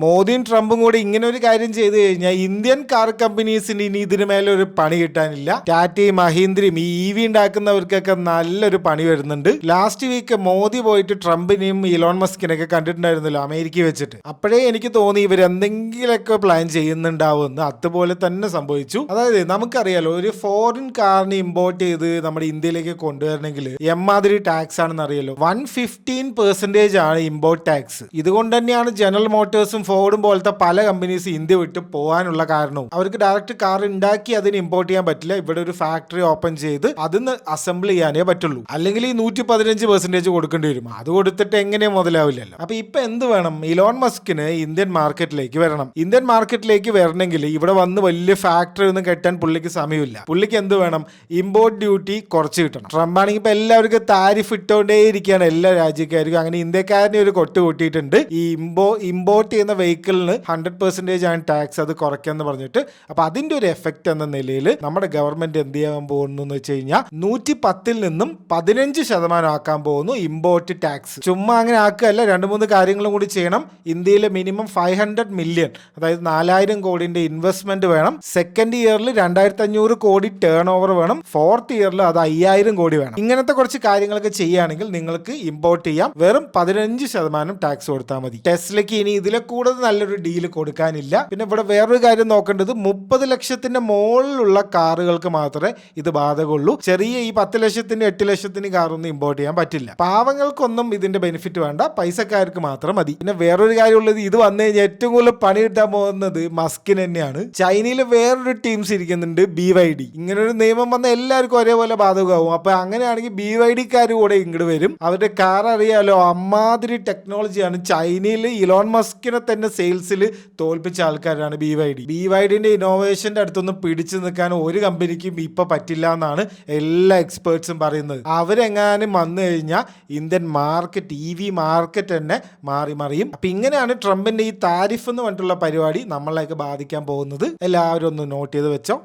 മോദിയും ട്രംപും കൂടി ഇങ്ങനെ ഒരു കാര്യം ചെയ്തു കഴിഞ്ഞാൽ ഇന്ത്യൻ കാർ കമ്പനീസിന് ഇനി ഇതിന് മേലെ ഒരു പണി കിട്ടാനില്ല. ടാറ്റയും മഹീന്ദ്രയും ഈ EV ഉണ്ടാക്കുന്നവർക്കൊക്കെ നല്ലൊരു പണി വരുന്നുണ്ട്. ലാസ്റ്റ് വീക്ക് മോദി പോയിട്ട് ട്രംപിനെയും ഇലോൺ മസ്കിനെയൊക്കെ കണ്ടിട്ടുണ്ടായിരുന്നല്ലോ അമേരിക്കയിൽ വെച്ചിട്ട്. അപ്പോഴേ എനിക്ക് തോന്നി ഇവർ എന്തെങ്കിലുമൊക്കെ പ്ലാൻ ചെയ്യുന്നുണ്ടാവുമെന്ന്. അതുപോലെ തന്നെ സംഭവിച്ചു. അതായത് നമുക്കറിയാലോ, ഒരു ഫോറിൻ കാറിന് ഇമ്പോർട്ട് ചെയ്ത് നമ്മുടെ ഇന്ത്യയിലേക്ക് കൊണ്ടുവരണമെങ്കിൽ എമ്മാതിരി ടാക്സ് ആണെന്ന് അറിയാലോ. 115% ആണ് ഇമ്പോർട്ട് ടാക്സ്. ഇതുകൊണ്ട് തന്നെയാണ് ജനറൽ മോട്ടോഴ്സും ഫോർഡും പോലത്തെ പല കമ്പനീസ് ഇന്ത്യ വിട്ട് പോകാനുള്ള കാരണവും. അവർക്ക് ഡയറക്റ്റ് കാർ ഉണ്ടാക്കി അതിന് ഇമ്പോർട്ട് ചെയ്യാൻ പറ്റില്ല. ഇവിടെ ഒരു ഫാക്ടറി ഓപ്പൺ ചെയ്ത് അതിന് അസംബിൾ ചെയ്യാനേ പറ്റുള്ളൂ. അല്ലെങ്കിൽ ഈ 115% കൊടുക്കേണ്ടി വരും. അത് കൊടുത്തിട്ട് എങ്ങനെയും മുതലാവില്ലല്ലോ. അപ്പൊ ഇപ്പൊ എന്ത് വേണം? ഇലോൺ മസ്കിന് ഇന്ത്യൻ മാർക്കറ്റിലേക്ക് വരണം. ഇന്ത്യൻ മാർക്കറ്റിലേക്ക് വരണമെങ്കിൽ ഇവിടെ വന്ന് വലിയ ഫാക്ടറി ഒന്നും കെട്ടാൻ പുള്ളിക്ക് സമയമില്ല. പുള്ളിക്ക് എന്ത് വേണം? ഇമ്പോർട്ട് ഡ്യൂട്ടി കുറച്ച് കിട്ടണം. ട്രംപ് ആണെങ്കിൽ ഇപ്പൊ എല്ലാവർക്കും താരിഫ് ഇട്ടുകൊണ്ടേ ഇരിക്കുകയാണ്, എല്ലാ രാജ്യക്കാർക്കും. അങ്ങനെ ഇന്ത്യക്കാരനെ ഒരു കൊട്ട് കൂട്ടിയിട്ടുണ്ട്. ഈ ഇമ്പോർട്ട് ചെയ്യുന്ന വെഹിക്കിളിന് 100% ആണ് ടാക്സ്, അത് കുറയ്ക്കാന്ന് പറഞ്ഞിട്ട്. അപ്പൊ അതിന്റെ ഒരു എഫക്ട് എന്ന നിലയിൽ നമ്മുടെ ഗവൺമെന്റ് എന്ത് ചെയ്യാൻ പോകുന്നു എന്ന് വെച്ച് കഴിഞ്ഞാൽ 110 നിന്നും 15% ആക്കാൻ പോകുന്നു ഇമ്പോർട്ട് ടാക്സ്. ചുമ്മാ അങ്ങനെ ആക്കുകയല്ല, 2-3 കാര്യങ്ങളും കൂടി ചെയ്യണം. ഇന്ത്യയിലെ മിനിമം 500 മില്യൺ, അതായത് 4000 കോടിന്റെ ഇൻവെസ്റ്റ്മെന്റ് വേണം. സെക്കൻഡ് ഇയറിൽ 2500 കോടി ടേൺ ഓവർ വേണം. ഫോർത്ത് ഇയറിൽ അത് 5000 കോടി വേണം. ഇങ്ങനത്തെ കുറച്ച് കാര്യങ്ങളൊക്കെ ചെയ്യുകയാണെങ്കിൽ നിങ്ങൾക്ക് ഇമ്പോർട്ട് ചെയ്യാം. വെറും 15% ടാക്സ് കൊടുത്താൽ മതി. ടെസ്ലയ്ക്ക് ഇനി ഇതിലെ കൂടുതൽ നല്ലൊരു ഡീല് കൊടുക്കാനില്ല. പിന്നെ ഇവിടെ വേറൊരു കാര്യം നോക്കേണ്ടത്, 30 ലക്ഷത്തിന്റെ മുകളിലുള്ള കാറുകൾക്ക് മാത്രമേ ഇത് ബാധകമുള്ളൂ. ചെറിയ ഈ 10 ലക്ഷത്തിന് 8 ലക്ഷത്തിന് കാറൊന്നും ഇമ്പോർട്ട് ചെയ്യാൻ പറ്റില്ല. പാവങ്ങൾക്കൊന്നും ഇതിന്റെ ബെനിഫിറ്റ് വേണ്ട, പൈസക്കാർക്ക് മാത്രം മതി. പിന്നെ വേറൊരു കാര്യമുള്ളത്, ഇത് വന്നു കഴിഞ്ഞാൽ ഏറ്റവും കൂടുതൽ പണി കിട്ടാൻ പോകുന്നത് മസ്കിന് തന്നെയാണ്. ചൈനയിൽ വേറൊരു ടീംസ് ഇരിക്കുന്നുണ്ട്, BYD. ഇങ്ങനൊരു നിയമം വന്ന എല്ലാവർക്കും ഒരേപോലെ ബാധകമാവും. അപ്പൊ അങ്ങനെയാണെങ്കിൽ BYD-ക്കാർ കൂടെ ഇങ്ങോട്ട് വരും. അവരുടെ കാർ അറിയാലോ, അമ്മാതിരി ടെക്നോളജിയാണ്. ചൈനയിൽ ഇലോൺ മസ്കിനെ തന്നെ സെയിൽസിൽ തോൽപ്പിച്ച ആൾക്കാരാണ് BYD-ന്റെ ഇന്നോവേഷന്റെ അടുത്തൊന്നും പിടിച്ചു നിൽക്കാൻ ഒരു കമ്പനിക്കും ഇപ്പൊ പറ്റില്ല എന്നാണ് എല്ലാ എക്സ്പേർട്സും പറയുന്നത്. അവരെങ്ങാനും വന്നു കഴിഞ്ഞാൽ ഇന്ത്യൻ മാർക്കറ്റ്, EV മാർക്കറ്റ് തന്നെ മറിയും. അപ്പൊ ഇങ്ങനെയാണ് ട്രംപിന്റെ ഈ താരിഫ് എന്ന് പറഞ്ഞിട്ടുള്ള പരിപാടി നമ്മളെയൊക്കെ ബാധിക്കാൻ പോകുന്നത്. എല്ലാവരും ഒന്ന് നോട്ട് ചെയ്ത് വെച്ചോ.